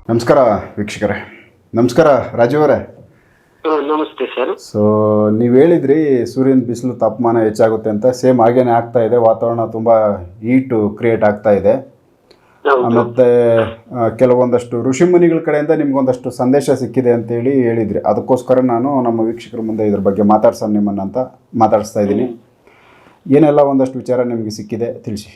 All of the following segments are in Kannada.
ನಮಸ್ಕಾರ ವೀಕ್ಷಕರೇ. ನಮಸ್ಕಾರ ರಾಜೀವ್ ಅವರೇ. ನಮಸ್ತೆ ಸರ್. ಸೊ ನೀವು ಹೇಳಿದ್ರಿ ಸೂರ್ಯನ ಬಿಸಿಲು ತಾಪಮಾನ ಹೆಚ್ಚಾಗುತ್ತೆ ಅಂತ. ಸೇಮ್ ಹಾಗೇನೆ ಆಗ್ತಾ ಇದೆ. ವಾತಾವರಣ ತುಂಬ ಹೀಟು ಕ್ರಿಯೇಟ್ ಆಗ್ತಾ ಇದೆ. ಮತ್ತು ಕೆಲವೊಂದಷ್ಟು ಋಷಿಮುನಿಗಳ ಕಡೆಯಿಂದ ನಿಮ್ಗೊಂದಷ್ಟು ಸಂದೇಶ ಸಿಕ್ಕಿದೆ ಅಂತೇಳಿ ಹೇಳಿದ್ರಿ. ಅದಕ್ಕೋಸ್ಕರ ನಾನು ನಮ್ಮ ವೀಕ್ಷಕರ ಮುಂದೆ ಇದ್ರ ಬಗ್ಗೆ ಮಾತಾಡ್ಸೋಣ ನಿಮ್ಮನ್ನು ಅಂತ ಮಾತಾಡಿಸ್ತಾ ಇದ್ದೀನಿ. ಏನೆಲ್ಲ ಒಂದಷ್ಟು ವಿಚಾರ ನಿಮಗೆ ಸಿಕ್ಕಿದೆ ತಿಳಿಸಿ.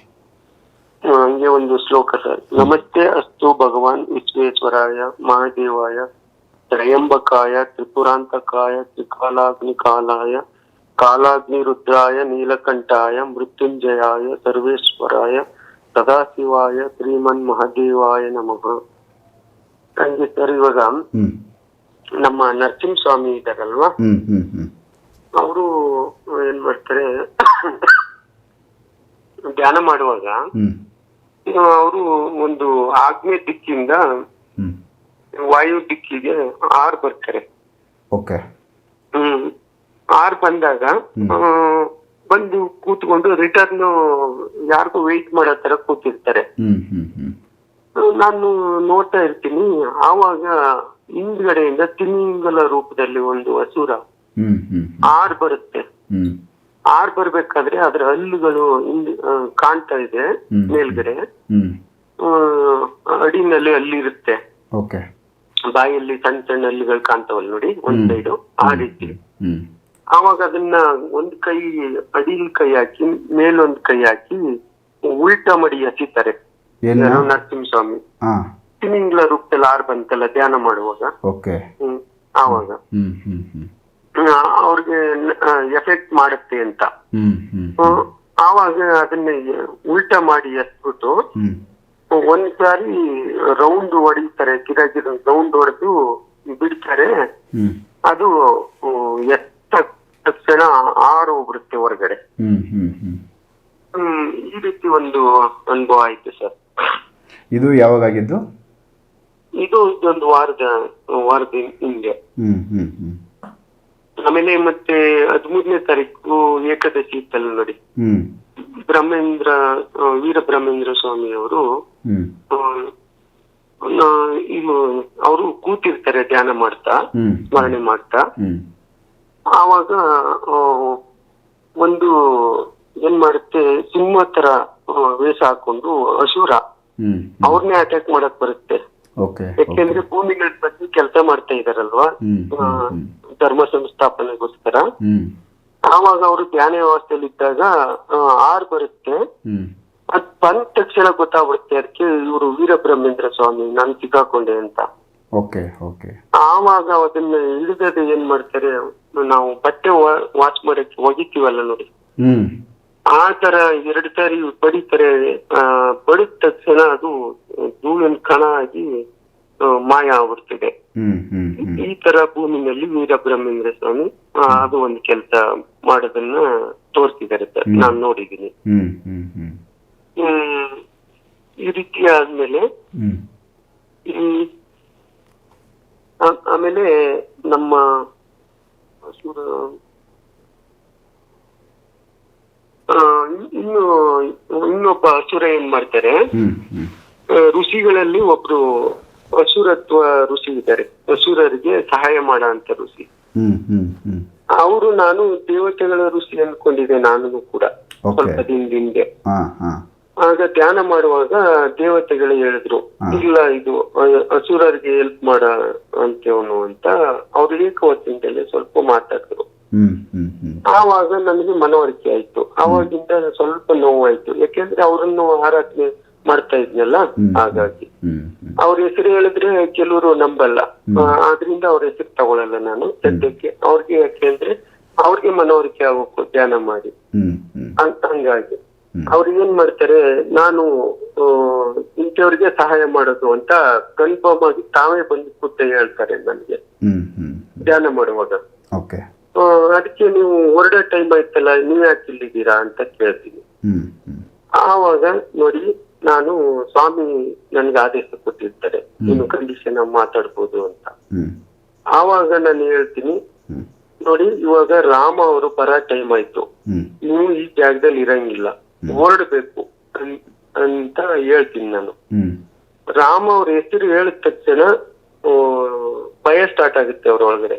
ಹಂಗೆ ಒಂದು ಶ್ಲೋಕ ಸರ್. ನಮಸ್ತೆ ಅಸ್ತು ಭಗವಾನ್ ವಿಶ್ವೇಶ್ವರಾಯ ಮಹಾದೇವಾಯ ತ್ರಯಂಬಕಾಯ ತ್ರಿಪುರಾಂತಕಾಯ ತ್ರಿಕಾಲಾಗ್ನಿಕಾಲಾಯ ಕಾಲಾಗ್ನಿರುದ್ರಾಯ ನೀಲಕಂಠಾಯ ಮೃತ್ಯುಂಜಯಾಯ ಸರ್ವೇಶ್ವರಾಯ ಸದಾಶಿವಾಯ ಶ್ರೀಮನ್ ಮಹಾದೇವಾಯ ನಮಃ. ಹಂಗೆ ಸರ್, ಇವಾಗ ನಮ್ಮ ನರಸಿಂಹಸ್ವಾಮಿ ಇದ್ದಾರಲ್ವಾ, ಅವರು ಏನ್ ಮಾಡ್ತಾರೆ, ಧ್ಯಾನ ಮಾಡುವಾಗ ಅವರು ಒಂದು ಆಗ್ನೇಯ ದಿಕ್ಕಿಂದ ವಾಯು ದಿಕ್ಕಿಗೆ ಬರ್ತಾರೆ. ಬಂದಾಗ ಬಂದು ಕೂತ್ಕೊಂಡು ರಿಟರ್ನ್ ಯಾರಿಗೂ ವೆಯ್ಟ್ ಮಾಡೋ ತರ ಕೂತಿರ್ತಾರೆ. ನಾನು ನೋಡ್ತಾ ಇರ್ತೀನಿ. ಆವಾಗ ಹಿಂದ್ಗಡೆಯಿಂದ ತಿಮಿಂಗಲ ರೂಪದಲ್ಲಿ ಒಂದು ಅಸುರ ಬರುತ್ತೆ. ಬರ್ಬೇಕಾದ್ರೆ ಅದ್ರ ಹಲ್ಲುಗಳು ಕಾಣ್ತಾ ಇದೆ ಮೇಲ್ಗಡೆ, ಅಡಿನಲ್ಲಿ ಹಲ್ಲಿರುತ್ತೆ, ಬಾಯಲ್ಲಿ ಸಣ್ಣ ಸಣ್ಣ ಹಲ್ಲಿಗಳು ಕಾಣ್ತಾವಲ್ಲ ನೋಡಿ ಒಂದ್ ಸೈಡು, ಆ ರೀತಿ. ಆವಾಗ ಅದನ್ನ ಒಂದ್ ಕೈ ಅಡಿಲ್ ಕೈ ಹಾಕಿ ಮೇಲೊಂದ್ ಕೈ ಹಾಕಿ ಉಲ್ಟಾ ಮಡಿ ಹಸಿತಾರೆ ನರಸಿಂಹಸ್ವಾಮಿ. ತಿಮಿಂಗ್ಲ ರೂಪದಲ್ಲಿ ಬಂತಲ್ಲ ಧ್ಯಾನ ಮಾಡುವಾಗ, ಆವಾಗ ಅವ್ರಿಗೆ ಎಫೆಕ್ಟ್ ಮಾಡುತ್ತೆ ಅಂತ. ಆವಾಗ ಅದನ್ನ ಉಲ್ಟಾ ಮಾಡಿ ಎಸ್ಬಿಟ್ಟು ಒಂದ್ಸಾರಿ ರೌಂಡ್ ಹೊಡಿತಾರೆ, ಗಿಡ ರೌಂಡ್ ಹೊಡೆದು ಬಿಡ್ತಾರೆ. ಅದು ಎತ್ತ ತಕ್ಷಣ ಹೋಗ್ಬಿಡುತ್ತೆ ಹೊರಗಡೆ. ಈ ರೀತಿ ಒಂದು ಅನುಭವ ಆಯ್ತು ಸರ್. ಇದು ಯಾವಾಗಾಗಿದ್ದು? ಇದು ಒಂದು ವಾರದ ಹಿಂದೆ. ಆಮೇಲೆ ಮತ್ತೆ 13ನೇ ತಾರೀಕು ಏಕಾದಶಿ ಇತ್ತಲ್ಲ ನೋಡಿ, ವೀರಬ್ರಹ್ಮೇಂದ್ರ ಸ್ವಾಮಿ ಅವರು ಅವರು ಕೂತಿರ್ತಾರೆ ಧ್ಯಾನ ಮಾಡ್ತಾ, ಸ್ಮರಣೆ ಮಾಡ್ತಾ. ಆವಾಗ ಒಂದು ಏನ್ ಮಾಡುತ್ತೆ, ಸಿಂಹ ತರ ವೇಷ ಹಾಕೊಂಡು ಅಸುರ ಅವ್ರನ್ನೇ ಅಟ್ಯಾಕ್ ಮಾಡಕ್ ಬರುತ್ತೆ. ಯಾಕೆಂದ್ರೆ ಭೂಮಿಗಳ ಬಗ್ಗೆ ಕೆಲಸ ಮಾಡ್ತಾ ಇದಾರಲ್ವಾ ಧರ್ಮ ಸಂಸ್ಥಾಪನೆಗೋಸ್ಕರ. ಆವಾಗ ಅವರು ಧ್ಯಾನ ವ್ಯವಸ್ಥೆಯಲ್ಲಿ ಇದ್ದಾಗ ಬರುತ್ತೆ. ಅದ್ ಬಂದ ತಕ್ಷಣ ಗೊತ್ತಾಗ್ಬಿಡುತ್ತೆ ಅದಕ್ಕೆ ಇವರು ವೀರಬ್ರಹ್ಮೇಂದ್ರ ಸ್ವಾಮಿ ನಾನು ಸಿಕ್ಕಾಕೊಂಡೆ ಅಂತ. ಆವಾಗ ಅದನ್ನ ಹಿಡಿದದ ಏನ್ ಮಾಡ್ತಾರೆ, ನಾವು ಬಟ್ಟೆ ವಾಶ್ ಮಾಡಕ್ಕೆ ಒಗಿತೀವಲ್ಲ ನೋಡಿ, ಆ ತರ 2 ಸಾರಿ ಬಡಿತಾರೆ. ಬಡಿದ ತಕ್ಷಣ ಅದು ಧೂಳಿನ ಕಣ ಆಗಿ ಮಾಯ ಆಗ್ಬಿಡ್ತಿದೆ. ಈ ತರ ಭೂಮಿನಲ್ಲಿ ವೀರಬ್ರಹ್ಮೇಂದ್ರ ಸ್ವಾಮಿ ಅದು ಒಂದು ಕೆಲಸ ಮಾಡೋದನ್ನ ತೋರಿಸಿದ್ದಾರೆ ಸರ್, ನಾನ್ ನೋಡಿದೀನಿ. ಈ ರೀತಿ ಆದ್ಮೇಲೆ ಆಮೇಲೆ ನಮ್ಮ ಇನ್ನೊಬ್ಬ ಅಸುರ ಏನ್ ಮಾಡ್ತಾರೆ, ಋಷಿಗಳಲ್ಲಿ ಒಬ್ರು ಅಸುರತ್ವ ಋಷಿ ಇದ್ದಾರೆ, ಅಸುರರಿಗೆ ಸಹಾಯ ಮಾಡೋ ಅಂತ ಋಷಿ. ಅವರು ನಾನು ದೇವತೆಗಳ ಋಷಿ ಅನ್ಕೊಂಡಿದ್ದೆ ನಾನು ಕೂಡ ಸ್ವಲ್ಪ ದಿನದಿಂದ. ಆಗ ಧ್ಯಾನ ಮಾಡುವಾಗ ದೇವತೆಗಳು ಹೇಳಿದ್ರು, ಇಲ್ಲ ಇದು ಅಸುರರಿಗೆ ಹೆಲ್ಪ್ ಮಾಡ ಅಂತೇವನು ಅಂತ. ಅವ್ರು ಏಕವಚನದಲ್ಲಿ ಸ್ವಲ್ಪ ಮಾತಾಡಿದ್ರು. ಆವಾಗ ನನಗೆ ಮನವರಿಕೆ ಆಯ್ತು. ಆವಾಗಿಂದ ಸ್ವಲ್ಪ ನೋವಾಯ್ತು, ಯಾಕೆಂದ್ರೆ ಅವ್ರನ್ನು ಆರಾಧನೆ ಮಾಡ್ತಾ ಇದ್ನಲ್ಲ. ಹಾಗಾಗಿ ಅವ್ರ ಹೆಸರು ಹೇಳಿದ್ರೆ ಕೆಲವರು ನಂಬಲ್ಲ, ಆದ್ರಿಂದ ಅವ್ರ ಹೆಸರು ತಗೊಳಲ್ಲ ನಾನು ಸದ್ಯಕ್ಕೆ. ಅವ್ರಿಗೆ ಯಾಕೆಂದ್ರೆ ಅವ್ರಿಗೆ ಮನವರಿಕೆ ಆಗೋಕು ಧ್ಯಾನ ಮಾಡಿ. ಹಂಗಾಗಿ ಅವ್ರು ಏನ್ ಮಾಡ್ತಾರೆ, ನಾನು ಇಂಥವ್ರಿಗೆ ಸಹಾಯ ಮಾಡೋದು ಅಂತ ಕನ್ಫರ್ಮ್ ಆಗಿ ತಾವೇ ಬಂದು ಕೂತ ಹೇಳ್ತಾರೆ ನನಗೆ ಧ್ಯಾನ ಮಾಡುವಾಗ. ಅದಕ್ಕೆ ನೀವು ಹೊರಡೋ ಟೈಮ್ ಆಯ್ತಲ್ಲ, ನೀವ್ ಯಾಕೆ ಇಲ್ಲಿದ್ದೀರಾ ಅಂತ ಕೇಳ್ತೀನಿ. ಆವಾಗ ನೋಡಿ, ನಾನು ಸ್ವಾಮಿ ನನ್ಗೆ ಆದೇಶ ಕೊಟ್ಟಿರ್ತಾರೆ, ನೀನು ಕಂಡೀಷನ್ ಮಾತಾಡ್ಬೋದು ಅಂತ. ಆವಾಗ ನಾನು ಹೇಳ್ತೀನಿ, ನೋಡಿ ಇವಾಗ ರಾಮ ಅವರು ಬರೋ ಟೈಮ್ ಆಯ್ತು, ನೀವು ಈ ಜಾಗದಲ್ಲಿ ಇರಂಗಿಲ್ಲ, ಹೊರಡ್ಬೇಕು ಅಂತ ಹೇಳ್ತೀನಿ ನಾನು. ರಾಮ ಅವ್ರ ಹೆಸರು ಹೇಳಿದ ತಕ್ಷಣ ಭಯ ಸ್ಟಾರ್ಟ್ ಆಗುತ್ತೆ ಅವ್ರ ಒಳಗಡೆ.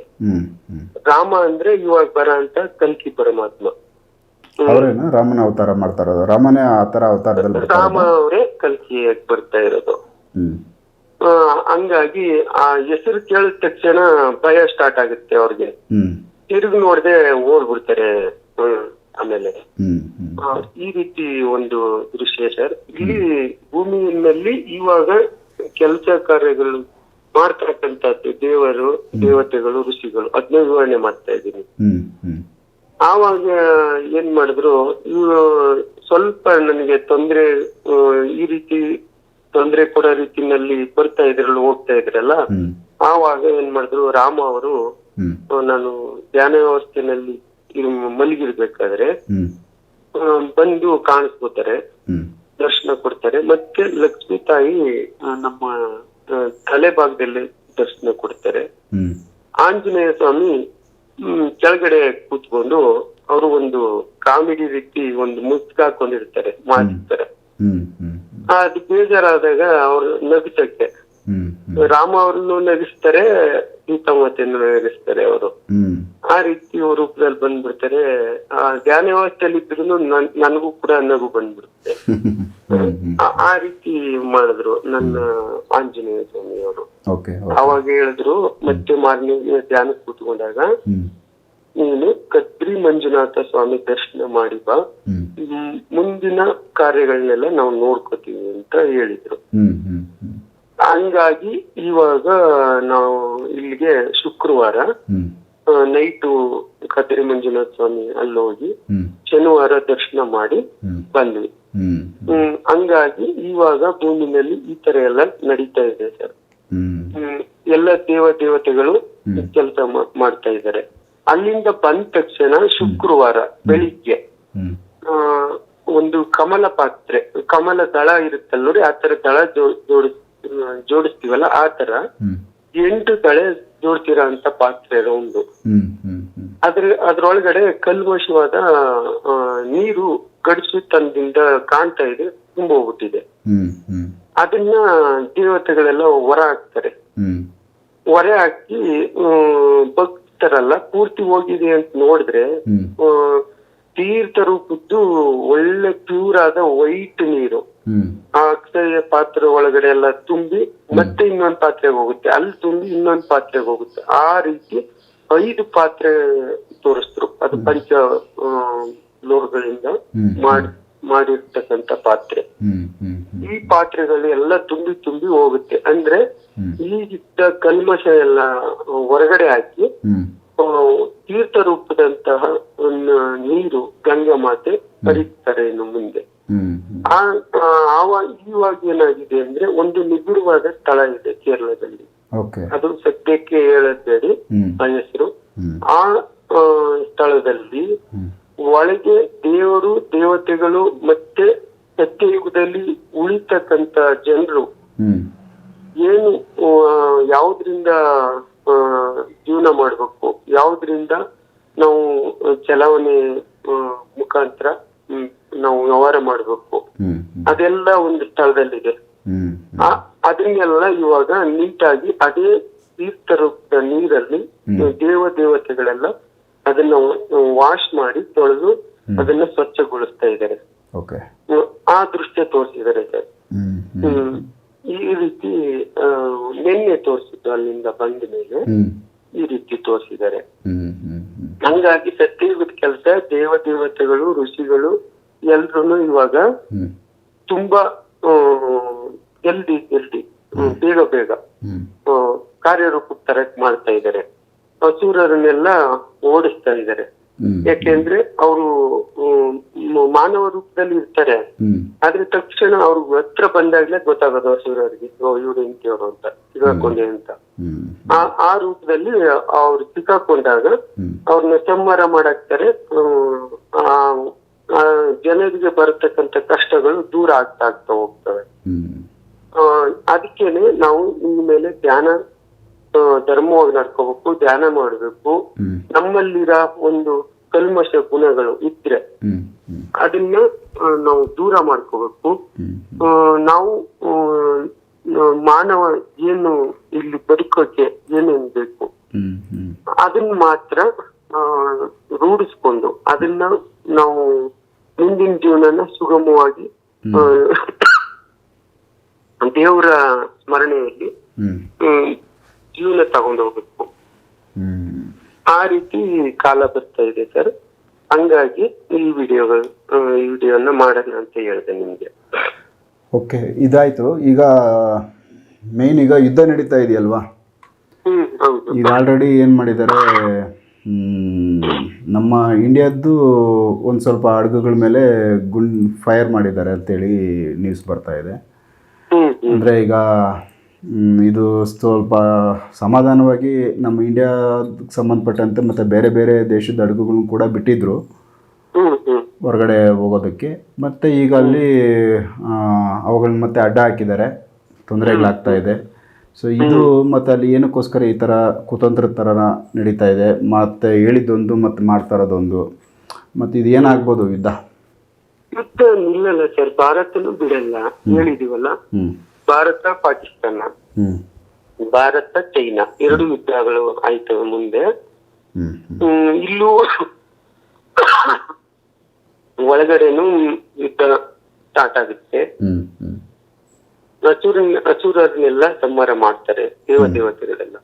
ರಾಮ ಅಂದ್ರೆ ಇವಾಗ ಬರ ಅಂತ ಕಲ್ಕಿ ಪರಮಾತ್ಮ ಅವರೇನ ರಾಮನ ಅವತಾರ ಮಾಡ್ತಾ ಇರೋದು? ರಾಮನೇ ಆತರ ಅವತಾರದಲ್ಲಿ ರಾಮ ಅವರೇ ಕಲ್ಕಿಯಾಗಿ ಬರ್ತಾ ಇರೋದು. ಹಂಗಾಗಿ ಆ ಹೆಸರು ಕೇಳಿದ ತಕ್ಷಣ ಭಯ ಸ್ಟಾರ್ಟ್ ಆಗುತ್ತೆ ಅವ್ರಿಗೆ. ತಿರುಗಿ ನೋಡದೆ ಓಡ್ಬಿಡ್ತಾರೆ. ಆಮೇಲೆ ಈ ರೀತಿ ಒಂದು ದೃಶ್ಯ ಸರ್. ಇಲ್ಲಿ ಭೂಮಿಯಲ್ಲಿ ಇವಾಗ ಕೆಲಸ ಕಾರ್ಯಗಳು ಮಾಡ್ತಕ್ಕಂಥದ್ದು ದೇವರು, ದೇವತೆಗಳು, ಋಷಿಗಳು, ಅದನ್ನ ವಿವರಣೆ ಮಾಡ್ತಾ ಇದ್ದೀನಿ. ಆವಾಗ ಏನ್ ಮಾಡಿದ್ರು, ಇವರು ಸ್ವಲ್ಪ ನನಗೆ ತೊಂದ್ರೆ, ಈ ರೀತಿ ತೊಂದರೆ ಕೊಡೋ ರೀತಿನಲ್ಲಿ ಬರ್ತಾ ಇದ್ರಲ್ಲ, ಹೋಗ್ತಾ ಇದ್ರಲ್ಲ, ಆವಾಗ ಏನ್ ಮಾಡಿದ್ರು, ರಾಮ ಅವರು ನಾನು ಧ್ಯಾನ ವ್ಯವಸ್ಥೆನಲ್ಲಿ ಮಲಗಿರ್ಬೇಕಾದ್ರೆ ಬಂದು ಕಾಣಿಸ್ಕೋತಾರೆ, ದರ್ಶನ ಕೊಡ್ತಾರೆ. ಮತ್ತೆ ಲಕ್ಷ್ಮೀ ತಾಯಿ ನಮ್ಮ ತಲೆ ಭಾಗದಲ್ಲಿ ದರ್ಶನ ಕೊಡ್ತಾರೆ. ಆಂಜನೇಯ ಸ್ವಾಮಿ ಕೆಳಗಡೆ ಕೂತ್ಕೊಂಡು ಅವರು ಒಂದು ಕಾಮಿಡಿ ರೀತಿ ಒಂದು ಮುಸ್ಕ್ ಹಾಕೊಂಡಿರ್ತಾರೆ, ಮಾಡಿರ್ತಾರೆ. ಅದು ಬೇಜಾರಾದಾಗ ಅವ್ರು ನಗಿಸಕ್ಕೆ ರಾಮ ಅವ್ರನ್ನು ನಗಿಸ್ತಾರೆ, ಸೀತಾಮಾತೆಯನ್ನು ನಗಿಸ್ತಾರೆ ಅವರು. ಆ ರೀತಿ ರೂಪದಲ್ಲಿ ಬಂದ್ಬಿಡ್ತಾರೆ. ಆ ಧ್ಯಾನ ವ್ಯವಸ್ಥೆಯಲ್ಲಿ ಇದ್ರು ನನಗೂ ಕೂಡ ನಗು ಬಂದ್ಬಿಡುತ್ತೆ. ಆ ರೀತಿ ಮಾಡಿದ್ರು ನನ್ನ ಆಂಜನೇಯ ಸ್ವಾಮಿ ಅವರು. ಅವಾಗ ಹೇಳಿದ್ರು, ಮತ್ತೆ ಮಾರನೇ ಧ್ಯಾನ ಕೂತ್ಕೊಂಡಾಗ ನೀನು ಕದ್ರಿ ಮಂಜುನಾಥ ಸ್ವಾಮಿ ದರ್ಶನ ಮಾಡಿ ಬಾ, ಮುಂದಿನ ಕಾರ್ಯಗಳನ್ನೆಲ್ಲ ನಾವು ನೋಡ್ಕೋತೀವಿ ಅಂತ ಹೇಳಿದ್ರು. ಹಂಗಾಗಿ ಇವಾಗ ನಾವು ಇಲ್ಲಿಗೆ ಶುಕ್ರವಾರ ನೈಟು ಕದ್ರಿ ಮಂಜುನಾಥ ಸ್ವಾಮಿ ಅಲ್ಲಿ ಹೋಗಿ ಶನಿವಾರ ದರ್ಶನ ಮಾಡಿ ಬಂದ್ವಿ. ಹಂಗಾಗಿ ಇವಾಗ ಭೂಮಿನಲ್ಲಿ ಈ ತರ ಎಲ್ಲ ನಡೀತಾ ಇದೆ ಸರ್. ಎಲ್ಲ ದೇವತೆಗಳು ಕೆಲಸ ಮಾಡ್ತಾ ಇದ್ದಾರೆ. ಅಲ್ಲಿಂದ ಬಂದ ತಕ್ಷಣ ಶುಕ್ರವಾರ ಬೆಳಿಗ್ಗೆ ಒಂದು ಕಮಲ ಪಾತ್ರೆ, ಕಮಲ ದಳ ಇರುತ್ತಲ್ಲ ನೋಡಿ, ಆ ತರ ದಳ ಜೋಡಿಸ್ತೀವಲ್ಲ, ಆ ತರ 8 ದಳೆ ಜೋಡ್ತಿರೋ ಅಂತ ಪಾತ್ರೆ ರೌಂಡು. ಅದ್ರೊಳಗಡೆ ಕಲ್ಮಶವಾದ ನೀರು ಗಡಿಸುತನದಿಂದ ಕಾಣ್ತಾ ಇದೆ, ತುಂಬೋಗ್ಬಿಟ್ಟಿದೆ. ಅದನ್ನ ದೇವತೆಗಳೆಲ್ಲ ಹೊರ ಹಾಕ್ತಾರೆ. ಹೊರೆ ಹಾಕಿ ಭಕ್ತರಲ್ಲ ಪೂರ್ತಿ ಹೋಗಿದೆ ಅಂತ ನೋಡಿದ್ರೆ ತೀರ್ಥ ರೂಪದ್ದು ಒಳ್ಳೆ ಪ್ಯೂರ್ ಆದ ವೈಟ್ ನೀರು ಆ ಅಕ್ಷಯ ಪಾತ್ರೆ ಒಳಗಡೆ ಎಲ್ಲ ತುಂಬಿ ಮತ್ತೆ ಇನ್ನೊಂದ್ ಪಾತ್ರೆಗೆ ಹೋಗುತ್ತೆ, ಅಲ್ಲಿ ತುಂಬಿ ಇನ್ನೊಂದ್ ಪಾತ್ರೆಗೆ ಹೋಗುತ್ತೆ. ಆ ರೀತಿ 5 ಪಾತ್ರೆ ತೋರಿಸಿದ್ರು. ಅದು ಪಂಚ ಲೋಹಗಳಿಂದ ಮಾಡಿರ್ತಕ್ಕಂಥ ಪಾತ್ರೆ. ಈ ಪಾತ್ರೆಗಳು ಎಲ್ಲ ತುಂಬಿ ತುಂಬಿ ಹೋಗುತ್ತೆ. ಅಂದ್ರೆ ಈಗಿದ್ದ ಕಲ್ಮಶ ಎಲ್ಲ ಹೊರಗಡೆ ಹಾಕಿ ತೀರ್ಥ ರೂಪದಂತಹ ನೀರು ಗಂಗಾ ಮಾತೆ ಹರಿತಾರೆ ಇನ್ನು ಮುಂದೆ. ಇವಾಗ ಏನಾಗಿದೆ ಅಂದ್ರೆ ಒಂದು ನಿಬಿಡವಾದ ಸ್ಥಳ ಇದೆ ಕೇರಳದಲ್ಲಿ. ಅದು ಸದ್ಯಕ್ಕೆ ಹೇಳಬೇಡಿ ಆ ಹೆಸರು. ಆ ಸ್ಥಳದಲ್ಲಿ ಒಳಗೆ ದೇವರು, ದೇವತೆಗಳು ಮತ್ತೆ ಸತ್ಯಯುಗದಲ್ಲಿ ಉಳಿತಕ್ಕಂತ ಜನರು ಏನು ಯಾವ್ದ್ರಿಂದ ಜೀವನ ಮಾಡ್ಬೇಕು, ಯಾವ್ದ್ರಿಂದ ನಾವು ಚಲಾವಣೆ ಮುಖಾಂತರ ನಾವು ವ್ಯವಹಾರ ಮಾಡ್ಬೇಕು, ಅದೆಲ್ಲ ಒಂದು ಸ್ಥಳದಲ್ಲಿದೆ. ಅದನ್ನೆಲ್ಲ ಇವಾಗ ನೀಟಾಗಿ ಅದೇ ತೀರ್ಥ ರೂಪದ ನೀರಲ್ಲಿ ದೇವತೆಗಳೆಲ್ಲ ಅದನ್ನ ವಾಶ್ ಮಾಡಿ ತೊಳೆದು ಅದನ್ನ ಸ್ವಚ್ಛಗೊಳಿಸ್ತಾ ಇದ್ದಾರೆ. ಆ ದೃಶ್ಯ ತೋರಿಸಿದ್ದಾರೆ ಸರ್. ಈ ರೀತಿ ನಿನ್ನೆ ತೋರಿಸಿದ್ದು, ಅಲ್ಲಿಂದ ಬಂದ ಮೇಲೆ ಈ ರೀತಿ ತೋರಿಸಿದ್ದಾರೆ. ಹಂಗಾಗಿ ಸತ್ಯಯುಗದ ಕೆಲಸ ದೇವತೆಗಳು, ಋಷಿಗಳು ಎಲ್ರು ಇವಾಗ ತುಂಬಾ ಜಲ್ದಿ ಬೇಗ ಕಾರ್ಯರೂಪಕ್ಕೆ ತರಕ್ ಮಾಡ್ತಾ ಇದ್ದಾರೆ. ಅಸುರರನ್ನೆಲ್ಲ ಓಡಿಸ್ತಾ ಇದ್ದಾರೆ. ಯಾಕೆಂದ್ರೆ ಅವರು ಮಾನವ ರೂಪದಲ್ಲಿ ಇರ್ತಾರೆ, ಆದ್ರೆ ತಕ್ಷಣ ಅವ್ರಿಗೆ ಹತ್ರ ಬಂದಾಗ್ಲೇ ಗೊತ್ತಾಗೋದು ಅಸುರರಿಗೆ, ಇವ್ರು ಇಂತಿಯವರು ಅಂತ, ಸಿಗಾಕೊಂಡೆ ಅಂತ. ಆ ರೂಪದಲ್ಲಿ ಅವ್ರು ಸಿಕ್ಕಾಕೊಂಡಾಗ ಅವ್ರನ್ನ ಸಂಹಾರ ಮಾಡಾಕ್ತಾರೆ. ಜನರಿಗೆ ಬರತಕ್ಕಂತ ಕಷ್ಟಗಳು ದೂರ ಆಗ್ತಾ ಹೋಗ್ತವೆ. ಅದಕ್ಕೇನೆ ನಾವು ಇನ್ಮೇಲೆ ಧ್ಯಾನ ಧರ್ಮವಾಗಿ ನಡ್ಕೋಬೇಕು, ಧ್ಯಾನ ಮಾಡ್ಬೇಕು. ನಮ್ಮಲ್ಲಿರೋ ಒಂದು ಕಲ್ಮಶ ಗುಣಗಳು ಇದ್ರೆ ಅದನ್ನ ನಾವು ದೂರ ಮಾಡ್ಕೋಬೇಕು. ನಾವು ಮಾನವ ಏನು ಇಲ್ಲಿ ಬದುಕೋಕೆ ಏನೇನ್ ಬೇಕು ಅದನ್ನ ಮಾತ್ರ ರೂಢಿಸ್ಕೊಂಡು ಅದನ್ನ ನಾವು ಮುಂದಿನ ಜೀವನನ ಸುಗಮವಾಗಿ ದೇವರ ಸ್ಮರಣೆಯಲ್ಲಿ ಜೀವನ ತಗೊಂಡು ಹೋಗ್ಬೇಕು. ಆ ರೀತಿ ಕಾಲ ಬರ್ತಾ ಇದೆ ಸರ್. ಹಂಗಾಗಿ ಈ ವಿಡಿಯೋನ ಮಾಡೋಣ ಅಂತ ಹೇಳಿದೆ ನಿಮ್ಗೆ. ಓಕೆ, ಇದಾಯ್ತು. ಈಗ ಮೇನ್ ಈಗ ಯುದ್ಧ ನಡೀತಾ ಇದೆಯಲ್ವಾ? ಹೌದು. ಈಗ ಆಲ್ರೆಡಿ ಏನು ಮಾಡಿದ್ದಾರೆ, ನಮ್ಮ ಇಂಡಿಯಾದ್ದು ಒಂದು ಸ್ವಲ್ಪ ಹಡಗುಗಳ ಮೇಲೆ ಫೈರ್ ಮಾಡಿದ್ದಾರೆ ಅಂತೇಳಿ ನ್ಯೂಸ್ ಬರ್ತಾ ಇದೆ. ಅಂದರೆ ಈಗ ಇದು ಸ್ವಲ್ಪ ಸಮಾಧಾನವಾಗಿ ನಮ್ಮ ಇಂಡಿಯಾಕ್ಕೆ ಸಂಬಂಧಪಟ್ಟಂತೆ ಮತ್ತು ಬೇರೆ ಬೇರೆ ದೇಶದ ಹಡಗುಗಳನ್ನ ಕೂಡ ಬಿಟ್ಟಿದ್ರು ಹೊರಗಡೆ ಹೋಗೋದಕ್ಕೆ. ಮತ್ತು ಈಗ ಅಲ್ಲಿ ಅವುಗಳನ್ನ ಮತ್ತೆ ಅಡ್ಡ ಹಾಕಿದ್ದಾರೆ, ತೊಂದರೆಗಳಾಗ್ತಾ ಇದೆ. ಸೊ ಇದು ಮತ್ತು ಅಲ್ಲಿ ಏನಕ್ಕೋಸ್ಕರ ಈ ಥರ ಕುತಂತ್ರದ ಥರ ನಡೀತಾ ಇದೆ, ಮತ್ತು ಹೇಳಿದ್ದೊಂದು ಮತ್ತು ಮಾಡ್ತಾ ಇರೋದೊಂದು, ಮತ್ತು ಇದು ಏನಾಗ್ಬೋದು ಯುದ್ಧ? ಯುದ್ಧ ನಿಲ್ಲಲ್ಲ ಸರ್, ಭಾರತನೂ ಬಿಡಲ್ಲ. ಹೇಳಿದೀವಲ್ಲ, ಭಾರತ ಪಾಕಿಸ್ತಾನ, ಭಾರತ ಚೈನಾ 2 ಯುದ್ಧಗಳು ಆಯ್ತವೆ ಮುಂದೆ. ಇಲ್ಲೂ ಒಳಗಡೆನು ಯುದ್ಧ ಸ್ಟಾರ್ಟ್ ಆಗುತ್ತೆ. ಅಸುರರನ್ನೆಲ್ಲ ಸಂಹಾರ ಮಾಡ್ತಾರೆ ದೇವತೆಗಳೆಲ್ಲ.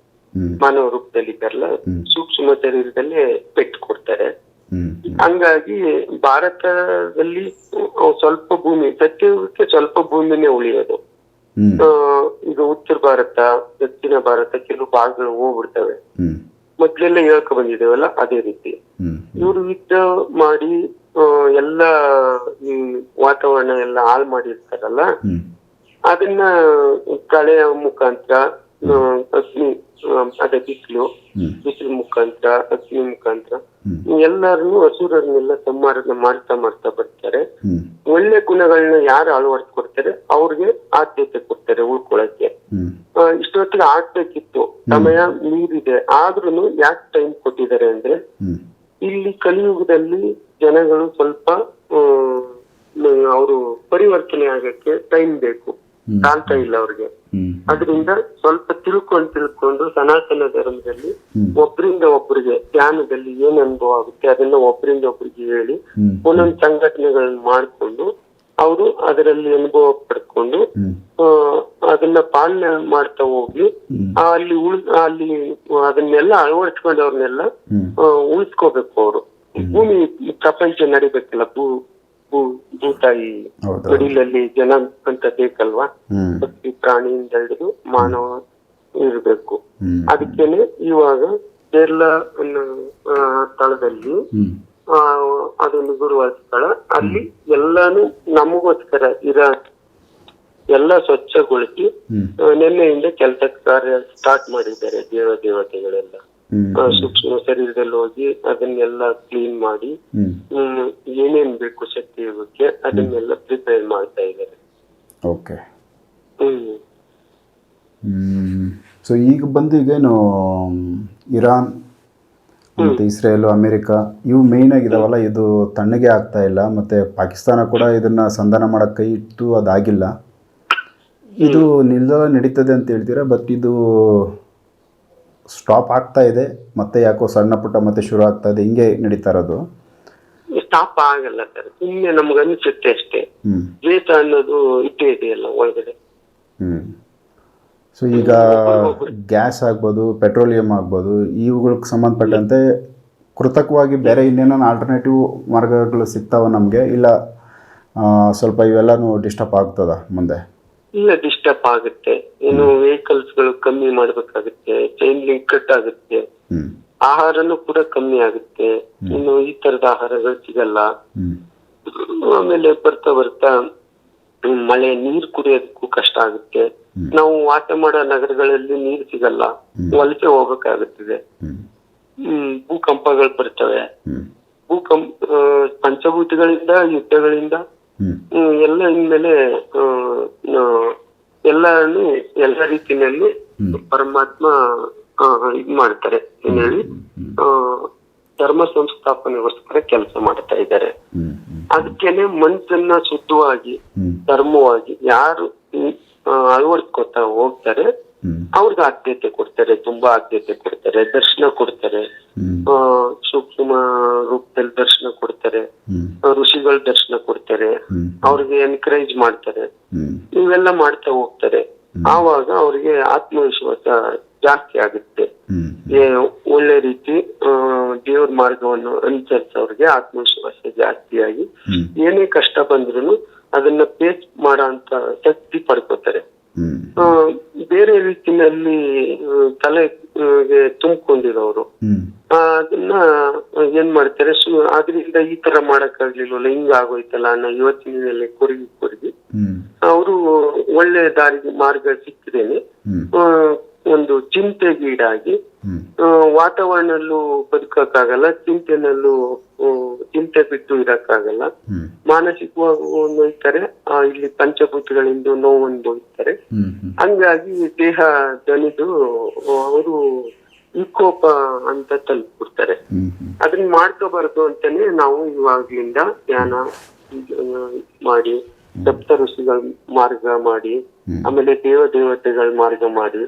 ಮಾನವ ರೂಪದಲ್ಲಿ ಇದ್ದಾರಲ್ಲ, ಸೂಕ್ಷ್ಮ ಶರೀರದಲ್ಲೇ ಪೆಟ್ಟು ಕೊಡ್ತಾರೆ. ಹಂಗಾಗಿ ಭಾರತದಲ್ಲಿ ಸ್ವಲ್ಪ ಭೂಮಿ, ಸತ್ಯಕ್ಕೆ ಸ್ವಲ್ಪ ಭೂಮಿನೇ ಉಳಿಯೋದು. ಈಗ ಉತ್ತರ ಭಾರತ, ದಕ್ಷಿಣ ಭಾರತ ಕೆಲವು ಭಾಗಗಳು ಹೋಗ್ಬಿಡ್ತವೆ. ಮೊದ್ಲೆಲ್ಲ ಹೇಳ್ಕೊ ಬಂದಿದ್ದೇವಲ್ಲ, ಅದೇ ರೀತಿ ಇವರು ಯುದ್ಧ ಮಾಡಿ ಎಲ್ಲ ವಾತಾವರಣ ಎಲ್ಲ ಹಾಳು ಮಾಡಿರ್ತಾರಲ್ಲ, ಅದನ್ನ ಕಳೆಯ ಮುಖಾಂತರ, ಅಗ್ನಿ, ಅದೇ ಬಿಸಿಲು ಮುಖಾಂತರ, ಅಗ್ನಿ ಮುಖಾಂತರ ಎಲ್ಲರನ್ನು ಅಸುರರನ್ನೆಲ್ಲ ಸಂಹಾರ ಮಾಡ್ತಾ ಬರ್ತಾರೆ. ಒಳ್ಳೆ ಗುಣಗಳನ್ನ ಯಾರು ಅಳವಡಿಸ್ಕೊಡ್ತಾರೆ ಅವ್ರಿಗೆ ಆದ್ಯತೆ ಕೊಡ್ತಾರೆ ಉಳ್ಕೊಳಕ್ಕೆ. ಇಷ್ಟೊತ್ತಿಗೆ ಆಗ್ಬೇಕಿತ್ತು, ಸಮಯ ಮೀರಿದೆ, ಆದ್ರೂ ಯಾಕೆ ಟೈಮ್ ಕೊಟ್ಟಿದ್ದಾರೆ ಅಂದ್ರೆ, ಇಲ್ಲಿ ಕಲಿಯುಗದಲ್ಲಿ ಜನಗಳು ಸ್ವಲ್ಪ ಅವರು ಪರಿವರ್ತನೆ ಆಗಕ್ಕೆ ಟೈಮ್ ಬೇಕು, ಸಾಲ್ತಾ ಇಲ್ಲ ಅವ್ರಿಗೆ. ಅದರಿಂದ ಸ್ವಲ್ಪ ತಿಳ್ಕೊಂಡು ಸನಾತನ ಧರ್ಮದಲ್ಲಿ ಒಬ್ಬರಿಂದ ಒಬ್ಬರಿಗೆ ಧ್ಯಾನದಲ್ಲಿ ಏನ್ ಅನುಭವ ಆಗುತ್ತೆ ಅದನ್ನ ಒಬ್ಬರಿಂದ ಒಬ್ಬರಿಗೆ ಹೇಳಿ ಒಂದೊಂದು ಸಂಘಟನೆಗಳನ್ನ ಮಾಡ್ಕೊಂಡು ಅವರು ಅದರಲ್ಲಿ ಅನುಭವ ಪಡ್ಕೊಂಡು ಅದನ್ನ ಪಾಲನೆ ಮಾಡ್ತಾ ಹೋಗಿ ಅಲ್ಲಿ ಅದನ್ನೆಲ್ಲ ಅಳವಡಿಸ್ಕೊಂಡವ್ರನ್ನೆಲ್ಲ ಉಳಿಸ್ಕೋಬೇಕು. ಅವರು ಭೂಮಿ ಪ್ರಪಂಚ ನಡಿಬೇಕಲ್ಲ, ಭೂತಾಯಿ ಗಡಿಲಲ್ಲಿ ಜನ ಅಂತ ಬೇಕಲ್ವಾ, ಪಕ್ಷಿ ಪ್ರಾಣಿಯಿಂದ ಹಿಡಿದು ಮಾನವ ಇರ್ಬೇಕು. ಅದಕ್ಕೇನೆ ಇವಾಗ ಕೇರಳ ಅನ್ನೋ ಸ್ಥಳದಲ್ಲಿ ಅದೊಂದು ಗುರುವಾರ ಸ್ಥಳ, ಅಲ್ಲಿ ಎಲ್ಲಾನು ನಮಗೋಸ್ಕರ ಎಲ್ಲ ಸ್ವಚ್ಛಗೊಳಿಸಿ ನಿನ್ನೆಯಿಂದ ಕೆಲಸ ಕಾರ್ಯ ಸ್ಟಾರ್ಟ್ ಮಾಡಿದ್ದಾರೆ. ದೇವತೆಗಳೆಲ್ಲ ಸೂಕ್ಷ್ಮ ಶರೀರದಲ್ಲಿ ಹೋಗಿ ಅದನ್ನೆಲ್ಲ ಕ್ಲೀನ್ ಮಾಡಿ ಏನೇನ್ ಬೇಕು ಶಕ್ತಿ ಯೋಗಕ್ಕೆ ಅದನ್ನೆಲ್ಲ ಪ್ರಿಪೇರ್ ಮಾಡ್ತಾ ಇದ್ದಾರೆ. ಓಕೆ. ಸೊ ಈಗ ಬಂದು ಈಗೇನು ಇರಾನ್ ಮತ್ತು ಇಸ್ರೇಲು, ಅಮೇರಿಕಾ ಇವು ಮೇಯ್ನ್ ಆಗಿದಾವಲ್ಲ, ಇದು ತಣ್ಣಗೆ ಆಗ್ತಾ ಇಲ್ಲ. ಮತ್ತು ಪಾಕಿಸ್ತಾನ ಕೂಡ ಇದನ್ನು ಸಂಧಾನ ಮಾಡೋಕ್ಕೆ ಕೈ ಇಟ್ಟು ಅದಾಗಿಲ್ಲ. ಇದು ನಡೀತದೆ ಅಂತ ಹೇಳ್ತೀರಾ, ಬಟ್ ಇದು ಸ್ಟಾಪ್ ಆಗ್ತಾ ಇದೆ, ಮತ್ತೆ ಯಾಕೋ ಸಣ್ಣ ಪುಟ್ಟ ಮತ್ತೆ ಶುರು ಆಗ್ತಾ ಇದೆ, ಹಿಂಗೆ ನಡೀತಾ ಇರೋದು? ಸ್ಟಾಪ್ ಆಗಲ್ಲ ಸರ್, ಸುಮ್ಮನೆ ನಮ್ಗೆ ಅನಿಸುತ್ತೆ ಅಷ್ಟೇ. ದ್ವೇಷ ಅನ್ನೋದು ಇಟ್ಟೇ ಇದೆಯಲ್ಲ ಒಳಗಡೆ. ಸೊ ಈಗ ಗ್ಯಾಸ್ ಆಗ್ಬೋದು, ಪೆಟ್ರೋಲಿಯಂ ಆಗ್ಬೋದು, ಇವುಗಳಿಗೆ ಸಂಬಂಧಪಟ್ಟಂತೆ ಕೃತಕವಾಗಿ ಬೇರೆ ಇನ್ನೇನೋ ಆಲ್ಟರ್ನೇಟಿವ್ ಮಾರ್ಗಗಳು ಸಿಗ್ತಾವ ನಮಗೆ, ಇಲ್ಲ ಸ್ವಲ್ಪ ಇವೆಲ್ಲನೂ ಡಿಸ್ಟರ್ಬ್ ಆಗ್ತದ ಮುಂದೆ? ಇಲ್ಲ, ಡಿಸ್ಟರ್ಬ್ ಆಗುತ್ತೆ. ಏನು ವೆಹಿಕಲ್ಸ್ ಗಳು ಕಮ್ಮಿ ಮಾಡ್ಬೇಕಾಗುತ್ತೆ, ಚೈನ್ ಲಿಂಕ್ ಕಟ್ ಆಗುತ್ತೆ, ಆಹಾರನು ಕೂಡ ಕಮ್ಮಿ ಆಗುತ್ತೆ, ಇನ್ನು ಈ ತರದ ಆಹಾರಗಳು ಸಿಗಲ್ಲ. ಆಮೇಲೆ ಬರ್ತಾ ಮಳೆ ನೀರು ಕುಡಿಯೋದಕ್ಕೂ ಕಷ್ಟ ಆಗುತ್ತೆ. ನಾವು ವಾಸ ಮಾಡೋ ನಗರಗಳಲ್ಲಿ ನೀರು ಸಿಗಲ್ಲ, ವಲಸೆ ಹೋಗ್ಬೇಕಾಗುತ್ತದೆ. ಭೂಕಂಪಗಳು ಬರ್ತವೆ. ಪಂಚಭೂತಗಳಿಂದ, ಯುದ್ಧಗಳಿಂದ ಎಲ್ಲ ಇನ್ಮೇಲೆ ಎಲ್ಲ ರೀತಿಯಲ್ಲಿ ಪರಮಾತ್ಮ ಇದ್ ಮಾಡ್ತಾರೆ, ಏನ್ ಹೇಳಿ ಧರ್ಮ ಸಂಸ್ಥಾಪನೆಗೋಸ್ಕರ ಕೆಲಸ ಮಾಡ್ತಾ ಇದ್ದಾರೆ. ಅದಕ್ಕೇನೆ ಮನಸ್ಸನ್ನ ಶುದ್ಧವಾಗಿ ಧರ್ಮವಾಗಿ ಯಾರು ಅಳವಡಿಸ್ಕೊತಾ ಹೋಗ್ತಾರೆ. ಅವ್ರಿಗೆ ಆದ್ಯತೆ ಕೊಡ್ತಾರೆ, ತುಂಬಾ ಆದ್ಯತೆ ಕೊಡ್ತಾರೆ, ದರ್ಶನ ಕೊಡ್ತಾರೆ, ಸೂಕ್ಷ್ಮ ರೂಪದಲ್ಲಿ ದರ್ಶನ ಕೊಡ್ತಾರೆ, ಋಷಿಗಳ ದರ್ಶನ ಕೊಡ್ತಾರೆ, ಅವ್ರಿಗೆ ಎನ್ಕರೇಜ್ ಮಾಡ್ತಾರೆ, ಇವೆಲ್ಲ ಮಾಡ್ತಾ ಹೋಗ್ತಾರೆ. ಆವಾಗ ಅವ್ರಿಗೆ ಆತ್ಮವಿಶ್ವಾಸ ಜಾಸ್ತಿ ಆಗುತ್ತೆ. ಒಳ್ಳೆ ರೀತಿ ದೇವ್ರ ಮಾರ್ಗವನ್ನು ಅನುಸರಿಸೋರಿಗೆ ಆತ್ಮವಿಶ್ವಾಸ ಜಾಸ್ತಿಯಾಗಿ ಏನೇ ಕಷ್ಟ ಬಂದ್ರು ಅದನ್ನ ಫೇಸ್ ಮಾಡೋ ಅಂತ ಶಕ್ತಿ ಪಡ್ಕೋತಾರೆ. ಬೇರೆ ರೀತಿನಲ್ಲಿ ತಲೆಗೆ ತುಂಬಿಕೊಂಡಿರೋರು ಅದನ್ನ ಏನ್ ಮಾಡ್ತಾರೆ, ಅದ್ರಿಂದ ಈ ತರ ಮಾಡಕ್ ಆಗ್ಲಿಲ್ವಲ್ಲ, ಹಿಂಗ ಆಗೋಯ್ತಲ್ಲ ಅನ್ನೋ ಯೋಚನೆಯಲ್ಲಿ ಕೊರಗಿ ಅವರು ಒಳ್ಳೆ ದಾರಿಗೆ ಮಾರ್ಗ ಸಿಕ್ಕಿದೇನೆ ಒಂದು ಚಿಂತೆಗೀಡಾಗಿ ವಾತಾವರಣಲ್ಲೂ ಬದುಕಕ್ಕಾಗಲ್ಲ, ಚಿಂತೆ ಬಿಟ್ಟು ಇರಕ್ಕಾಗಲ್ಲ, ಮಾನಸಿಕವಾಗಿ ನೋಯ್ತಾರೆ, ಇಲ್ಲಿ ಪಂಚಭೂತಗಳಿಂದ ನೋವು ಅನುಭವಿಸ್ತಾರೆ. ಹಂಗಾಗಿ ದೇಹ ದಣಿದು ಅವರು ವಿಕೋಪ ಅಂತ ತಲುಪಿಬಿಡ್ತಾರೆ. ಅದನ್ನ ಮಾಡ್ಕೋಬಾರ್ದು ಅಂತಾನೆ ನಾವು ಇವಾಗ್ಲಿಂದ ಧ್ಯಾನ ಮಾಡಿ, ಸಪ್ತ ಋಷಿಗಳ ಮಾರ್ಗ ಮಾಡಿ, ಆಮೇಲೆ ದೇವತೆಗಳ ಮಾರ್ಗ ಮಾಡಿ,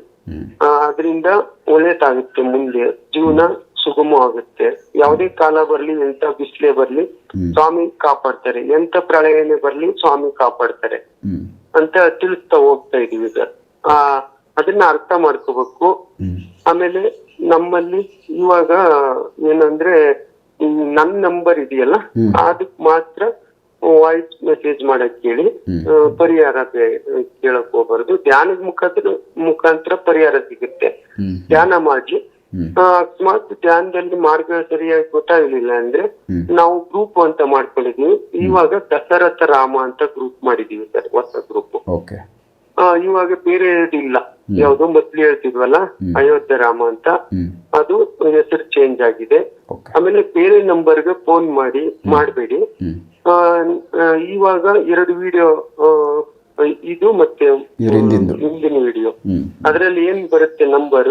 ಅದರಿಂದ ಒಳ್ಳೇದಾಗುತ್ತೆ. ಮುಂದೆ ಜೀವನ ಸುಗಮವಾಗುತ್ತೆ. ಯಾವುದೇ ಕಾಲ ಬರ್ಲಿ, ಎಂತ ಬಿಸಿಲೇ ಬರ್ಲಿ, ಸ್ವಾಮಿ ಕಾಪಾಡ್ತಾರೆ, ಎಂತ ಪ್ರಳಯನೇ ಬರ್ಲಿ ಸ್ವಾಮಿ ಕಾಪಾಡ್ತಾರೆ ಅಂತ ತಿಳಿಸ್ತಾ ಹೋಗ್ತಾ ಇದೀವಿ ಸರ್. ಅದನ್ನ ಅರ್ಥ ಮಾಡ್ಕೋಬೇಕು. ಆಮೇಲೆ ನಮ್ಮಲ್ಲಿ ಇವಾಗ ಏನಂದ್ರೆ ನನ್ ನಂಬರ್ ಇದೆಯಲ್ಲ, ಅದಕ್ ಮಾತ್ರ ವಾಯ್ಸ್ ಮೆಸೇಜ್ ಮಾಡಕ್ ಹೇಳಿ, ಪರಿಹಾರ ಕೇಳಕ್ ಹೋಗ್ಬಾರ್ದು. ಧ್ಯಾನದ ಮುಖಾಂತರ ಪರಿಹಾರ ಸಿಗುತ್ತೆ. ಧ್ಯಾನ ಮಾಡಿ, ಅಕಸ್ಮಾತ್ ಧ್ಯಾನದಲ್ಲಿ ಮಾರ್ಗ ಸರಿಯಾಗಿ ಗೊತ್ತಾಗ್ಲಿಲ್ಲ ಅಂದ್ರೆ ನಾವು ಗ್ರೂಪ್ ಅಂತ ಮಾಡ್ಕೊಂಡಿದೀವಿ. ಇವಾಗ ದಶರಥ ರಾಮ ಅಂತ ಗ್ರೂಪ್ ಮಾಡಿದೀವಿ ಸರ್, ಹೊಸ ಗ್ರೂಪ್. ಇವಾಗ ಬೇರೆ ಇಲ್ಲ, ಯಾವ್ದೋ ಮೊದ್ಲು ಹೇಳ್ತಿದ್ವಲ್ಲ ಅಯೋಧ್ಯ ರಾಮ ಅಂತ, ಅದು ಹೆಸರು ಚೇಂಜ್ ಆಗಿದೆ. ಆಮೇಲೆ ಬೇರೆ ನಂಬರ್ಗೆ ಫೋನ್ ಮಾಡಬೇಡಿ. ಇವಾಗ 2 ವಿಡಿಯೋ, ಇದು ಮತ್ತೆ ಹಿಂದಿನ ವಿಡಿಯೋ, ಅದ್ರಲ್ಲಿ ಏನ್ ಬರುತ್ತೆ ನಂಬರ್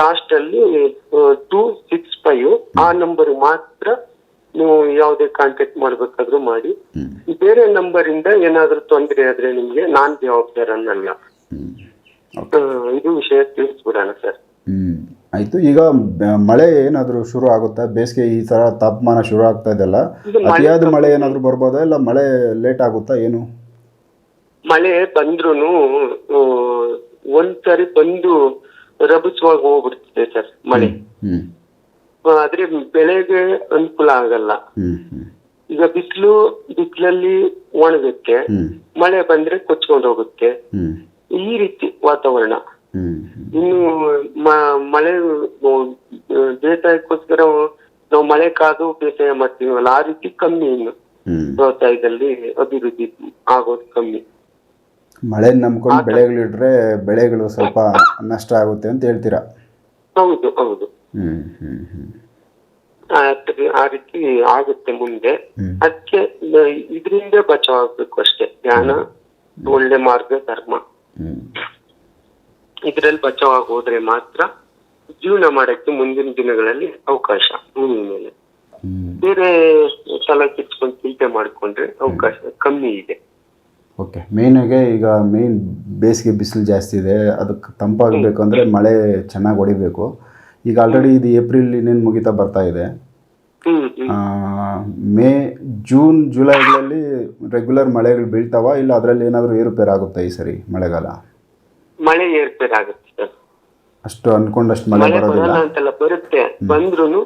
ಲಾಸ್ಟ್ ಅಲ್ಲಿ 265, ಆ ನಂಬರ್ ಮಾತ್ರ ನೀವು ಯಾವ್ದೇ ಕಾಂಟ್ಯಾಕ್ಟ್ ಮಾಡ್ಬೇಕಾದ್ರೂ ಮಾಡಿ. ಬೇರೆ ನಂಬರ್ ಇಂದ ಏನಾದ್ರೂ ತೊಂದರೆ ಆದ್ರೆ ನಿಮ್ಗೆ ನಾನ್ ಜವಾಬ್ದಾರ ಅನ್ನಲ್ಲ. ಇದು ವಿಷಯ ತಿಳಿಸ್ಬಿಡೋಣ ಸರ್. ಆಯ್ತು. ಈಗ ಮಳೆ ಏನಾದ್ರು ಶುರು ಆಗುತ್ತಾ? ಬೇಸಿಗೆ ಈ ತರ ತಾಪಮಾನ ಶುರು ಆಗ್ತಾ ಇದೆಲ್ಲ, ಅತಿಯಾದ ಮಳೆ ಏನಾದ್ರು ಬರ್ಬೋದಾ, ಇಲ್ಲ ಮಳೆ ಲೇಟ್ ಆಗುತ್ತಾ ಏನು? ಮಳೆ ಬಂದ್ರೂನು ಒಂದ್ಸರಿ ಬಂದು ರಭಸವಾಗಿ ಹೋಗ್ಬಿಡ್ತಿದೆ ಸರ್ ಮಳೆ. ಆದ್ರೆ ಬೆಳೆಗೆ ಅನುಕೂಲ ಆಗಲ್ಲ. ಈಗ ಬಿಸಿಲಲ್ಲಿ ಒಣಗುತ್ತೆ, ಮಳೆ ಬಂದ್ರೆ ಕೊಚ್ಕೊಂಡು ಹೋಗುತ್ತೆ. ಈ ರೀತಿ ವಾತಾವರಣ. ಇನ್ನು ಮಳೆ ಬೇಸಾಯಕ್ಕೋಸ್ಕರ ನಾವು ಮಳೆ ಕಾದು ಬೇಸಾಯ ಮಾಡ್ತೀವಲ್ಲ, ಆ ರೀತಿ ಕಮ್ಮಿ. ಇನ್ನು ವ್ಯವಸಾಯದಲ್ಲಿ ಅಭಿವೃದ್ಧಿ ಆಗೋದು ಕಮ್ಮಿ. ಮಳೆ ನಂಬ್ಕೊಂಡು ಬೆಳೆಗಳಿಟ್ರೆ ಬೆಳೆಗಳು ಸ್ವಲ್ಪ ನಷ್ಟ ಆಗುತ್ತೆ ಅಂತ ಹೇಳ್ತೀರಾ? ಹೌದು ಹೌದು, ಆ ರೀತಿ ಆಗುತ್ತೆ ಮುಂದೆ. ಅದಕ್ಕೆ ಇದರಿಂದ ಬಚಾವ್ ಆಗ್ಬೇಕು ಅಷ್ಟೇ. ಜ್ಞಾನ, ಒಳ್ಳೆ ಮಾರ್ಗ, ಧರ್ಮ, ಇದ್ರಲ್ಲಿ ಬಚಾವ್ ಹೋದ್ರೆ ಮಾತ್ರ ಜೀವನ ಮಾಡಕ್ಕೆ ಮುಂದಿನ ದಿನಗಳಲ್ಲಿ ಅವಕಾಶ. ಮೇಲೆ ಬೇರೆ ಸಲ ಕಿತ್ಕೊಂಡು ಚಿಂತೆ ಮಾಡ್ಕೊಂಡ್ರೆ ಅವಕಾಶ ಕಮ್ಮಿ ಇದೆ. ಓಕೆ. ಮೇಯ್ನಾಗೆ ಈಗ ಬೇಸಿಗೆ ಬಿಸಿಲು ಜಾಸ್ತಿ ಇದೆ, ಅದಕ್ಕೆ ತಂಪಾಗಬೇಕು ಅಂದರೆ ಮಳೆ ಚೆನ್ನಾಗಿ ಹೊಡಿಬೇಕು. ಈಗ ಆಲ್ರೆಡಿ ಇದು ಏಪ್ರಿಲ್ ಇನ್ನೇನು ಮುಗಿತಾ ಬರ್ತಾ ಇದೆ. ಮೇ, ಜೂನ್, ಜುಲೈಗಳಲ್ಲಿ ರೆಗ್ಯುಲರ್ ಮಳೆಗಳು ಬೀಳ್ತಾವ, ಇಲ್ಲ ಅದರಲ್ಲಿ ಏನಾದರೂ ಏರುಪೇರು ಆಗುತ್ತಾ ಈ ಸರಿ ಮಳೆಗಾಲ? ಮಳೆ ಏರ್ಪೇರ್ ಆಗುತ್ತೆ ಸರ್. ಅಷ್ಟು ಅನ್ಕೊಂಡಷ್ಟು ಮಳೆ ಬರೋದಿಲ್ಲ ಅಂತೆಲ್ಲ ಬರುತ್ತೆ, ಬಂದ್ರೂ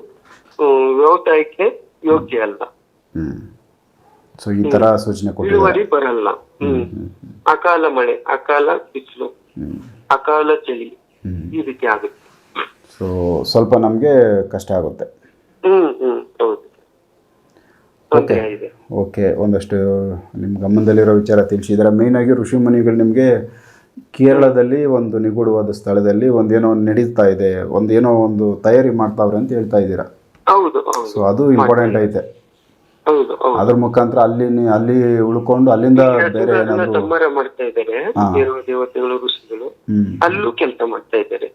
ವ್ಯವಸಾಯಕ್ಕೆ ಯೋಗ್ಯ ಅಲ್ಲ. ಸೊ ಈ ತರ ಸೂಚನೆ ಇಳುವರಿ ಬರಲ್ಲ. ಅಕಾಲ ಮಳೆ, ಅಕಾಲ ಬಿಸಿಲು, ಅಕಾಲ ಚಳಿ, ಈ ರೀತಿ ಆಗುತ್ತೆ. ಸೊ ಸ್ವಲ್ಪ ನಮ್ಗೆ ಕಷ್ಟ ಆಗುತ್ತೆ. ಹೌದು. ಓಕೆ. ಒಂದಷ್ಟು ನಿಮ್ಮ ಗಮನದಲ್ಲಿರೋ ವಿಚಾರ ತಿಳಿಸಿದ್ರೆ, ಮೇಯ್ನಾಗಿ ಋಷಿಮುನಿಗಳು ನಿಮಗೆ ಕೇರಳದಲ್ಲಿ ಒಂದು ನಿಗೂಢವಾದ ಸ್ಥಳದಲ್ಲಿ ಒಂದೇನೋ ನಡೀತಾ ಇದೆ, ಒಂದೇನೋ ಒಂದು ತಯಾರಿ ಮಾಡ್ತಾವ್ರೆ ಅಂತ ಹೇಳ್ತಾ ಇದ್ದೀರಾ? ಹೌದು. ಸೊ ಅದು ಇಂಪಾರ್ಟೆಂಟ್ ಐತೆ. ಅದ್ರ ಮುಖಾಂತರ ಅಲ್ಲಿ ಉಳ್ಕೊಂಡು ಅಲ್ಲಿಂದ ಬೇರೆ ಏನಾದ್ರು ಸಂಹಾರ ಮಾಡ್ತಾ ಇದ್ದಾರೆ. ದೇವತೆಗಳು, ಋಷಿಗಳು ಅಲ್ಲೂ ಕೆಲಸ ಮಾಡ್ತಾ ಇದ್ದಾರೆ.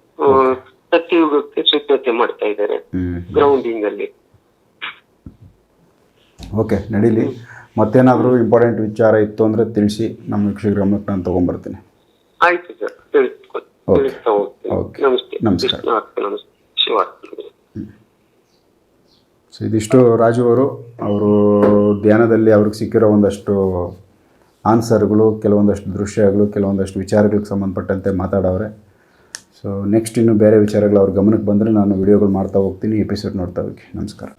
ಸತ್ಯಯುಗಕ್ಕೆ ಸಿದ್ಧತೆ ಮಾಡ್ತಾ ಇದ್ದಾರೆ ಗ್ರೌಂಡಿಂಗ್ ಅಲ್ಲಿ. ಓಕೆ, ನಡೀಲಿ. ಮತ್ತೇನಾದರೂ ಇಂಪಾರ್ಟೆಂಟ್ ವಿಚಾರ ಇತ್ತು ಅಂದರೆ ತಿಳಿಸಿ, ನಮ್ಮ ವೀಕ್ಷಕರ ಗಮನಕ್ಕೆ ನಾನು ತೊಗೊಂಬರ್ತೀನಿ. ಆಯ್ತು ಸರ್, ತಿಳಿಸ್ತಾ ಹೋಗ್ತೀನಿ. ಓಕೆ. ನಮಸ್ತೆ. ನಮಸ್ಕಾರ. ನಮಸ್ತೆ. ಶಿವಾರ್ಪಣೆ. ಸೊ ಇದಿಷ್ಟು ರಾಜು ಅವರು ಧ್ಯಾನದಲ್ಲಿ ಅವ್ರಿಗೆ ಸಿಕ್ಕಿರೋ ಒಂದಷ್ಟು ಆನ್ಸರ್ಗಳು, ಕೆಲವೊಂದಷ್ಟು ದೃಶ್ಯಗಳು, ಕೆಲವೊಂದಷ್ಟು ವಿಚಾರಗಳಿಗೆ ಸಂಬಂಧಪಟ್ಟಂತೆ ಮಾತಾಡೋರೆ. ಸೊ ನೆಕ್ಸ್ಟ್ ಇನ್ನು ಬೇರೆ ವಿಚಾರಗಳು ಅವ್ರ ಗಮನಕ್ಕೆ ಬಂದರೆ ನಾನು ವಿಡಿಯೋಗಳು ಮಾಡ್ತಾ ಹೋಗ್ತೀನಿ. ಎಪಿಸೋಡ್ ನೋಡ್ತಾ ಹೋಗಿ. ನಮಸ್ಕಾರ.